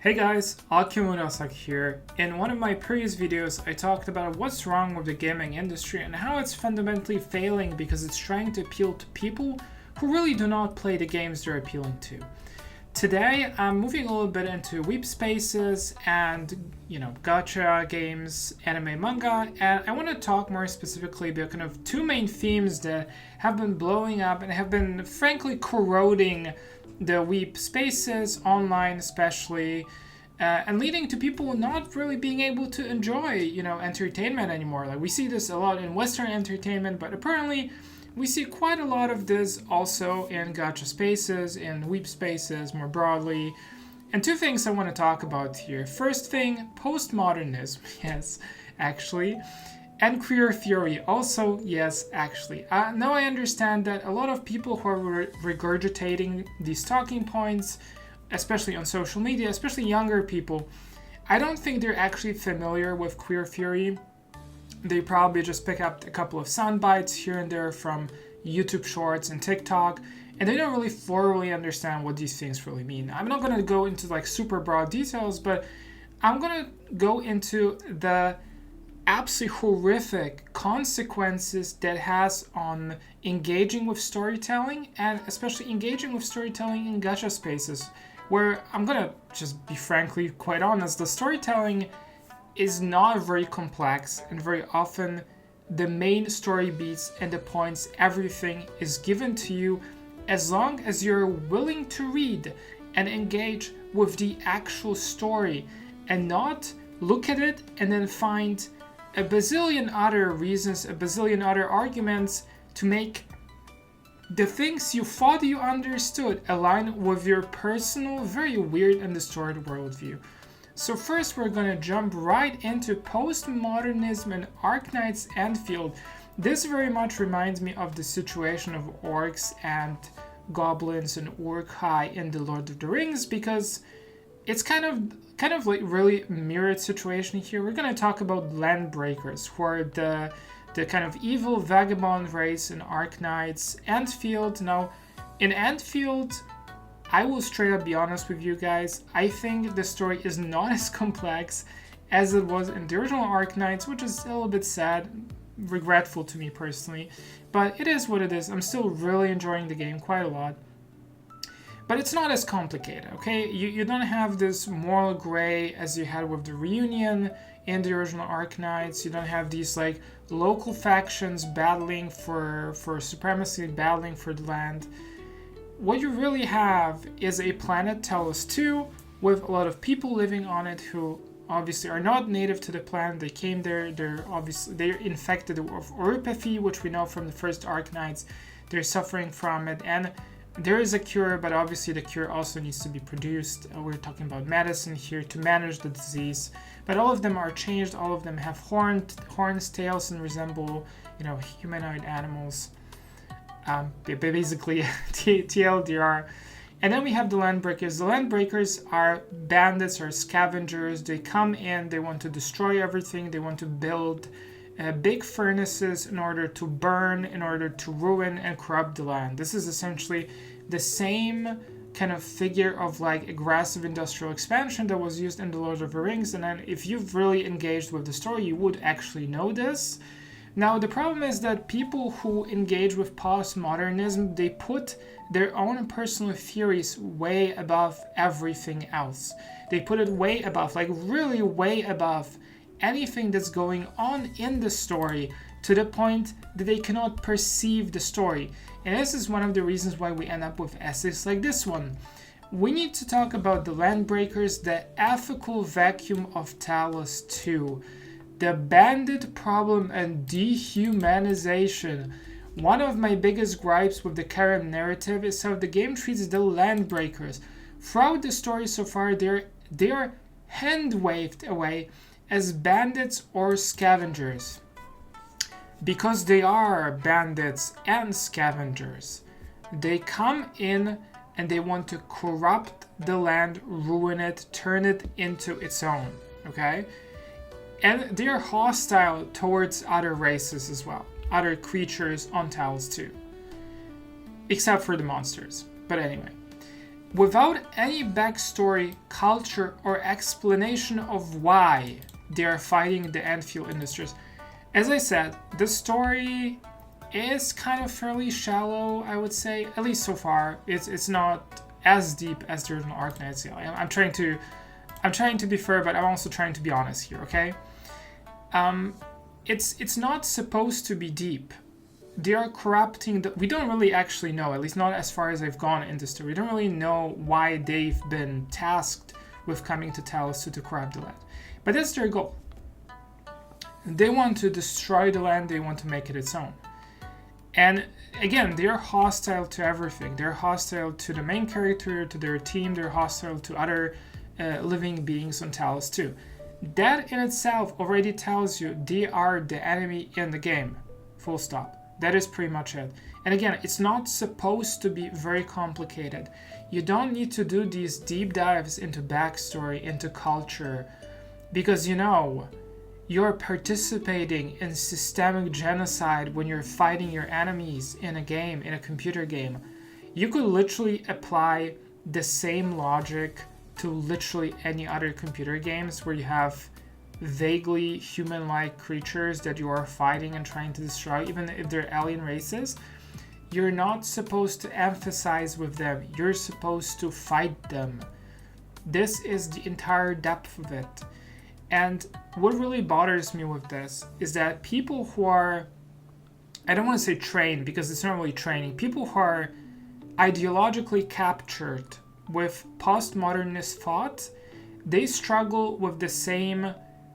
Hey guys, Akimurasak here. In one of my previous videos, I talked about what's wrong with the gaming industry and how it's fundamentally failing because it's trying to appeal to people who really do not play the games they're appealing to. Today, I'm moving a little bit into weeb spaces and, gacha games, anime, manga, and I want to talk more specifically about kind of two main themes that have been blowing up and have been frankly corroding the weeb spaces, online especially, and leading to people not really being able to enjoy, entertainment anymore. Like we see this a lot in Western entertainment, but apparently we see quite a lot of this also in gacha spaces, in weeb spaces more broadly. And two things I want to talk about here. First thing, postmodernism, yes, actually. And queer theory, also, yes, actually. Now I understand that a lot of people who are regurgitating these talking points, especially on social media, especially younger people, I don't think they're actually familiar with queer theory. They probably just pick up a couple of sound bites here and there from YouTube Shorts and TikTok, and they don't really thoroughly understand what these things really mean. I'm not going to go into like super broad details, but I'm going to go into the absolutely horrific consequences that has on engaging with storytelling, and especially engaging with storytelling in gacha spaces, where I'm gonna just be frankly quite honest, the storytelling is not very complex, and very often the main story beats and the points, everything is given to you as long as you're willing to read and engage with the actual story and not look at it and then find a bazillion other reasons, a bazillion other arguments to make the things you thought you understood align with your personal, very weird and distorted worldview. So first we're going to jump right into postmodernism and Arknight's Endfield. This very much reminds me of the situation of orcs and goblins and Uruk-hai in The Lord of the Rings, because it's kind of like really mirrored situation here. We're going to talk about Landbreakers, who are the kind of evil vagabond race in Arknight's Endfield. Now, in Endfield, I will straight up be honest with you guys, I think the story is not as complex as it was in the original Arknights, which is a little bit sad, regretful to me personally, but it is what it is. I'm still really enjoying the game quite a lot. But it's not as complicated, okay? You don't have this moral gray as you had with the Reunion in the original Arknights. You don't have these like local factions battling for supremacy, battling for the land. What you really have is a planet Telos 2 with a lot of people living on it who obviously are not native to the planet. They came there, they're infected with oropathy, which we know from the first Arknights. They're suffering from it, and there is a cure, but obviously the cure also needs to be produced. We're talking about medicine here to manage the disease. But all of them are changed. All of them have horns, tails, and resemble, humanoid animals. Basically, TLDR. And then we have the Landbreakers. The Landbreakers are bandits or scavengers. They come in, they want to destroy everything. They want to build big furnaces in order to burn, in order to ruin and corrupt the land. This is essentially the same kind of figure of like aggressive industrial expansion that was used in The Lord of the Rings. And then if you've really engaged with the story, you would actually know this. Now, the problem is that people who engage with postmodernism, they put their own personal theories way above everything else. They put it way above, like really way above anything that's going on in the story, to the point that they cannot perceive the story. And this is one of the reasons why we end up with essays like this one. We need to talk about the Landbreakers, the ethical vacuum of Talos 2, the bandit problem and dehumanization. One of my biggest gripes with the Karam narrative is how the game treats the Landbreakers. Throughout the story so far, they're hand-waved away as bandits or scavengers, because they are bandits and scavengers. They come in and they want to corrupt the land, ruin it, turn it into its own, okay? And they are hostile towards other races as well, other creatures on Talos too, except for the monsters. But anyway, without any backstory, culture, or explanation of why they are fighting the end-fuel industries. As I said, the story is kind of fairly shallow, I would say, at least so far. It's not as deep as the original Arknights. I'm trying to be fair, but I'm also trying to be honest here, okay? It's not supposed to be deep. They are corrupting we don't really actually know, at least not as far as I've gone in the story. We don't really know why they've been tasked with coming to Talos to corrupt the land. But that's their goal. They want to destroy the land, they want to make it its own. And again, they're hostile to everything. They're hostile to the main character, to their team, they're hostile to other living beings on Talos too. That in itself already tells you they are the enemy in the game. Full stop. That is pretty much it. And again, it's not supposed to be very complicated. You don't need to do these deep dives into backstory, into culture, because you're participating in systemic genocide when you're fighting your enemies in a game, in a computer game. You could literally apply the same logic to literally any other computer games where you have vaguely human-like creatures that you are fighting and trying to destroy, even if they're alien races. You're not supposed to emphasize with them. You're supposed to fight them. This is the entire depth of it. And what really bothers me with this is that people who are, I don't want to say trained because it's not really training, people who are ideologically captured with postmodernist thought, they struggle with the same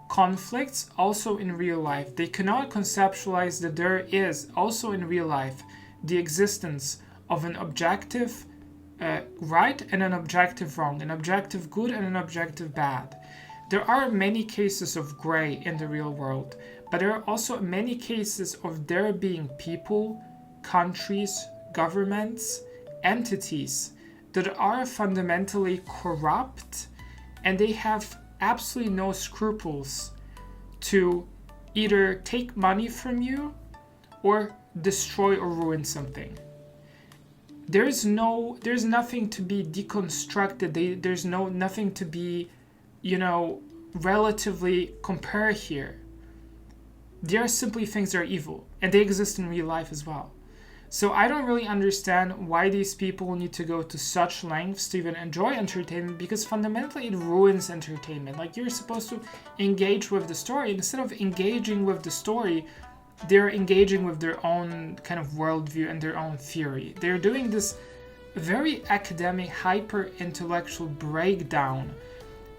conflicts also in real life. They cannot conceptualize that there is also in real life the existence of an objective right and an objective wrong, an objective good and an objective bad. There are many cases of gray in the real world, but there are also many cases of there being people, countries, governments, entities that are fundamentally corrupt, and they have absolutely no scruples to either take money from you or destroy or ruin something. There's nothing to be deconstructed. There's nothing to be, relatively compare here. They are simply things that are evil, and they exist in real life as well. So I don't really understand why these people need to go to such lengths to even enjoy entertainment, because fundamentally it ruins entertainment. Like, you're supposed to engage with the story. Instead of engaging with the story, they're engaging with their own kind of worldview and their own theory. They're doing this very academic, hyper-intellectual breakdown,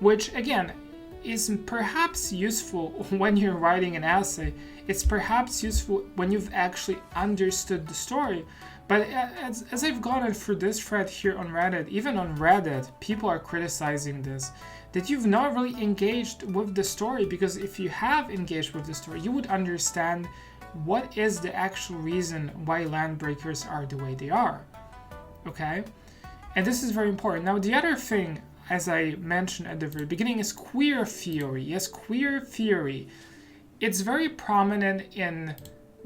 which, again, is perhaps useful when you're writing an essay. It's perhaps useful when you've actually understood the story. But as I've gone through this thread here on Reddit, even on Reddit, people are criticizing this, that you've not really engaged with the story, because if you have engaged with the story, you would understand what is the actual reason why Landbreakers are the way they are. Okay? And this is very important. Now, the other thing, as I mentioned at the very beginning, is queer theory. Yes, queer theory. It's very prominent in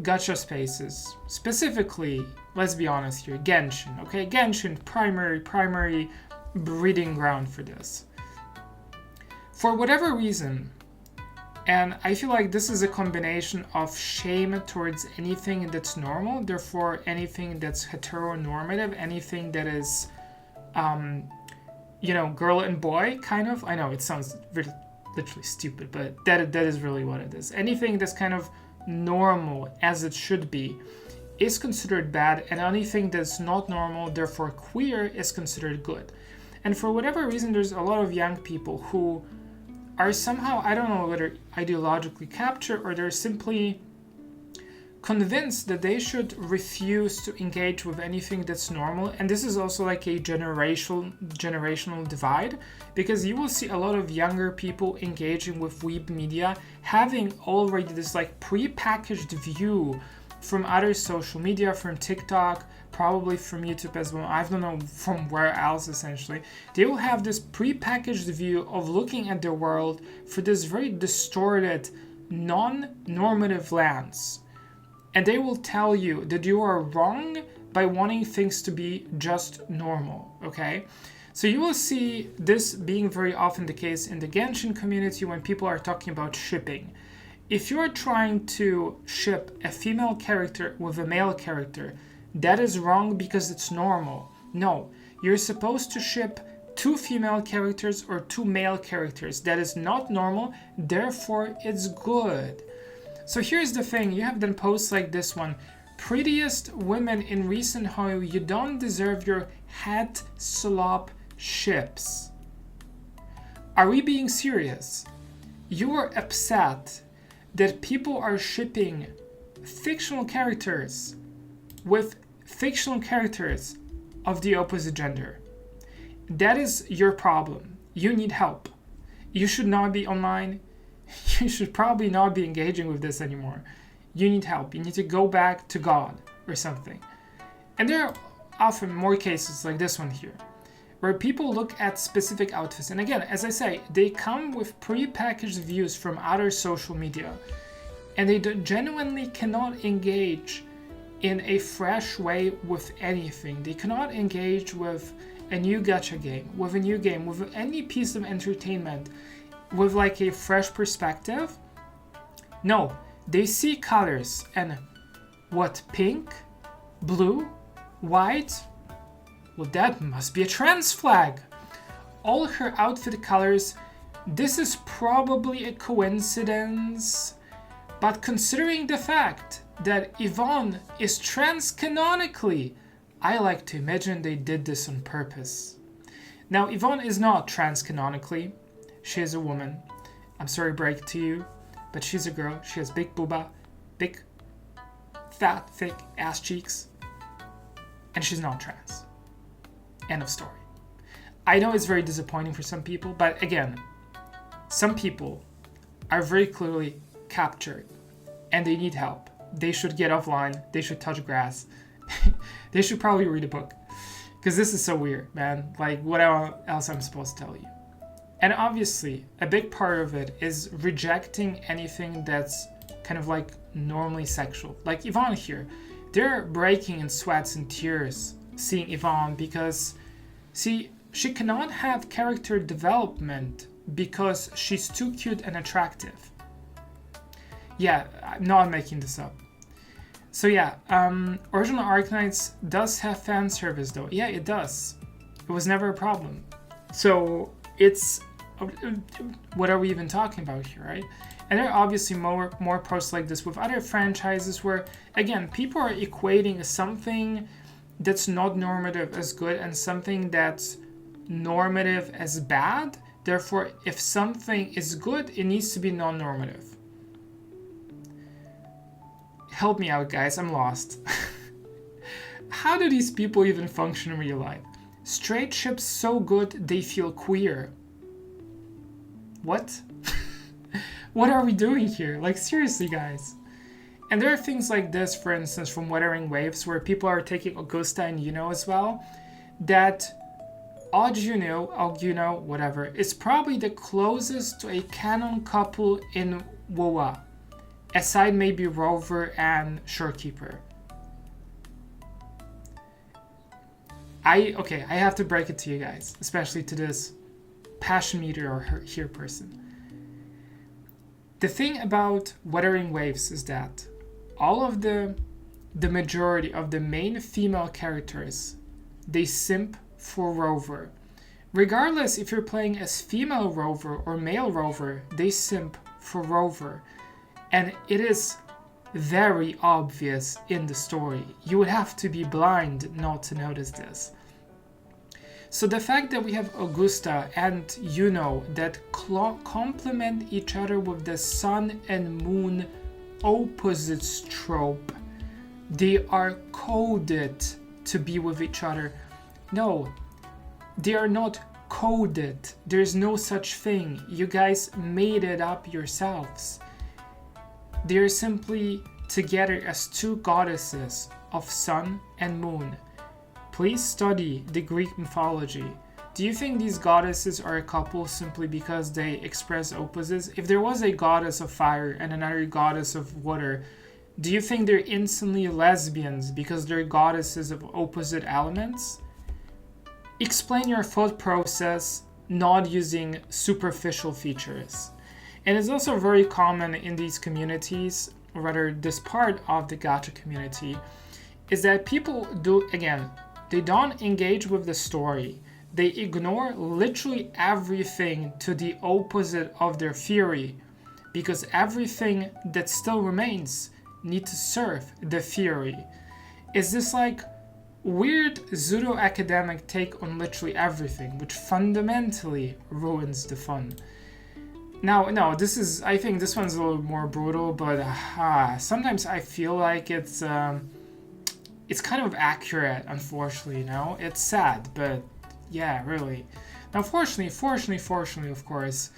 gacha spaces. Specifically, let's be honest here, Genshin. Okay, Genshin, primary breeding ground for this. For whatever reason, and I feel like this is a combination of shame towards anything that's normal, therefore anything that's heteronormative, anything that is, girl and boy, kind of. I know it sounds really, literally stupid, but that is really what it is. Anything that's kind of normal, as it should be, is considered bad, and anything that's not normal, therefore queer, is considered good. And for whatever reason, there's a lot of young people who are somehow, I don't know whether ideologically captured or they're simply convinced that they should refuse to engage with anything that's normal. And this is also like a generational divide, because you will see a lot of younger people engaging with weeb media having already this like pre-packaged view from other social media, from TikTok, probably from YouTube as well. I don't know from where else. Essentially, they will have this pre-packaged view of looking at the world for this very distorted, non-normative lens. And they will tell you that you are wrong by wanting things to be just normal, okay? So you will see this being very often the case in the Genshin community when people are talking about shipping. If you're trying to ship a female character with a male character, that is wrong because it's normal. No, you're supposed to ship 2 female characters or 2 male characters. That is not normal, therefore it's good. So here's the thing, you have done posts like this one. Prettiest women in recent Hoyo, you don't deserve your hat slop ships. Are we being serious? You are upset that people are shipping fictional characters with fictional characters of the opposite gender. That is your problem. You need help. You should not be online. You should probably not be engaging with this anymore. You need help. You need to go back to God or something. And there are often more cases like this one here, where people look at specific outfits. And again, as I say, they come with pre-packaged views from other social media, and they genuinely cannot engage in a fresh way with anything. They cannot engage with a new gacha game, with a new game, with any piece of entertainment, with like a fresh perspective. No, they see colors and what, pink, blue, white? Well, that must be a trans flag. All her outfit colors, this is probably a coincidence, but considering the fact that Yvonne is trans canonically, I like to imagine they did this on purpose. Now, Yvonne is not trans canonically. She is a woman. I'm sorry to break it to you, but she's a girl. She has big booba, big, fat, thick ass cheeks, and she's not trans. End of story. I know it's very disappointing for some people, but again, some people are very clearly captured and they need help. They should get offline. They should touch grass. They should probably read a book, because this is so weird, man. Like, what else I'm supposed to tell you? And obviously, a big part of it is rejecting anything that's kind of like normally sexual. Like Yvonne here, they're breaking in sweats and tears seeing Yvonne because, see, she cannot have character development because she's too cute and attractive. Yeah, I'm not making this up. So yeah, Original Arknights does have fan service though. Yeah, it does. It was never a problem. So it's, what are we even talking about here, right? And there are obviously more posts like this with other franchises where, again, people are equating something that's not normative as good and something that's normative as bad. Therefore, if something is good, it needs to be non-normative. Help me out, guys. I'm lost. How do these people even function in real life? Straight ships so good they feel queer. What? What are we doing here? Like, seriously, guys. And there are things like this, for instance, from Wuthering Waves, where people are taking Augusta and Yuno as well, that Odd Yuno, whatever, is probably the closest to a canon couple in WoA, aside maybe Rover and Shorekeeper. I have to break it to you guys, especially to this passion meter or here person. The thing about Wuthering Waves is that all of the majority of the main female characters, they simp for Rover. Regardless if you're playing as female Rover or male Rover, they simp for Rover. And it is very obvious in the story. You would have to be blind not to notice this. So the fact that we have Augusta and Yuno that complement each other with the sun and moon opposites trope, they are coded to be with each other. No, they are not coded. There's no such thing. You guys made it up yourselves. They're simply together as two goddesses of sun and moon. Please study the Greek mythology. Do you think these goddesses are a couple simply because they express opposites? If there was a goddess of fire and another goddess of water, do you think they're instantly lesbians because they're goddesses of opposite elements? explain your thought process, not using superficial features. And it's also very common in these communities, or rather this part of the gacha community, is that people do, again, they don't engage with the story. They ignore literally everything to the opposite of their theory, because everything that still remains needs to serve the theory. Is this like weird pseudo-academic take on literally everything, which fundamentally ruins the fun. Now, no, I think this one's a little more brutal, but sometimes I feel like it's kind of accurate, unfortunately, It's sad, but yeah, really. Now, fortunately, of course,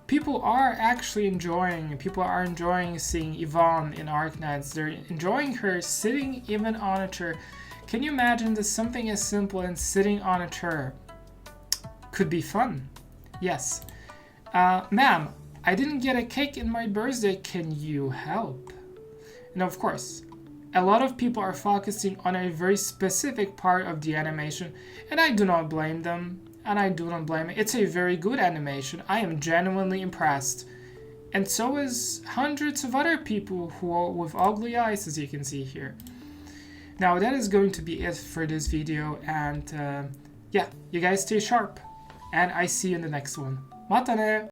people are enjoying seeing Yvonne in Arknights. They're enjoying her sitting even on a chair. Can you imagine that something as simple as sitting on a chair could be fun? Yes. Ma'am, I didn't get a cake in my birthday. Can you help? And of course, a lot of people are focusing on a very specific part of the animation, and I do not blame them. It's a very good animation. I am genuinely impressed. And so is hundreds of other people who are with ugly eyes, as you can see here. Now, that is going to be it for this video, and yeah, you guys stay sharp, and I see you in the next one. Mata ne!